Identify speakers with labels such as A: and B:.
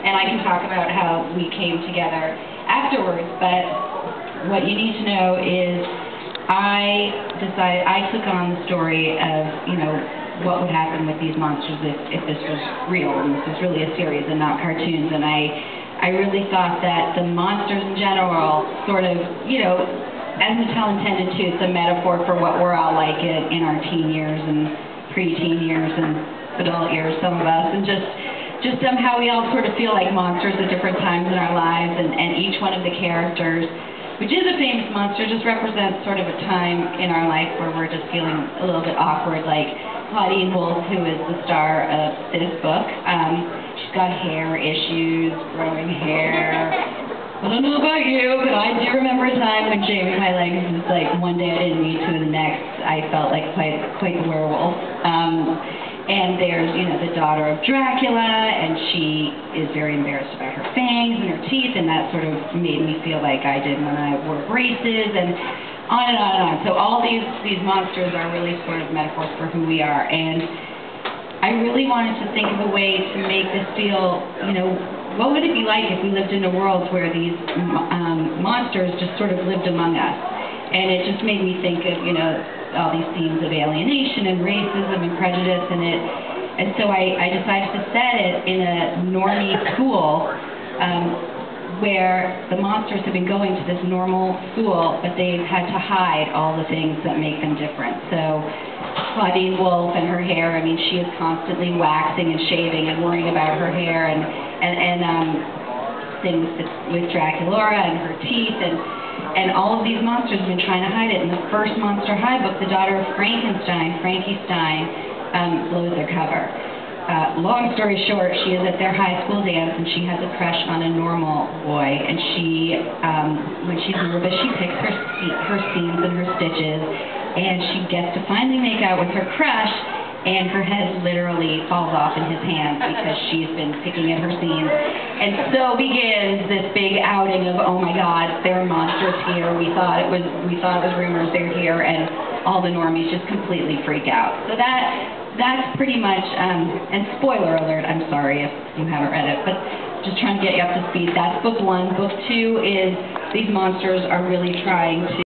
A: and I can talk about how we came together afterwards, but what you need to know is I took on the story of, what would happen with these monsters if this was real, and this was really a series and not cartoons, and I really thought that the monsters in general sort of, as Mattel intended to, it's a metaphor for what we're all like in our teen years and pre-teen years and adult years, some of us, and just somehow we all sort of feel like monsters at different times in our lives, and each one of the characters, which is a famous monster, just represents sort of a time in our life where we're just feeling a little bit awkward, like Claudine Wolfe, who is the star of this book. She's got hair issues, growing hair. I don't know about you, but I do remember a time when shaving my legs was like one day I didn't need to, and the next I felt like quite the werewolf. And there's, the daughter of Dracula, and she is very embarrassed about her fangs and her teeth, and that sort of made me feel like I did when I wore braces, and on and on and on. So all these monsters are really sort of metaphors for who we are, and I really wanted to think of a way to make this feel, what would it be like if we lived in a world where these monsters just sort of lived among us? And it just made me think of, all these themes of alienation and racism and prejudice, and so I decided to set it in a normie school where the monsters have been going to this normal school, but they've had to hide all the things that make them different. So Claudine Wolfe and her hair, she is constantly waxing and shaving and worrying about her hair, and things with Dracula and her teeth, and all of these monsters have been trying to hide it. In the first Monster High book, the daughter of Frankenstein, Frankie Stein, blows their cover. Long story short, she is at their high school dance, and she has a crush on a normal boy, and she, when she's nervous, she picks her seams and her stitches, and she gets to finally make out with her crush, and her head literally falls off in his hands because she's been picking at her seams. And so begins this big outing of, oh my God, there are monsters here. We thought it was rumors, they're here, and all the normies just completely freak out. So that's pretty much, and spoiler alert, I'm sorry if you haven't read it, but just trying to get you up to speed. That's book one. Book two is these monsters are really trying to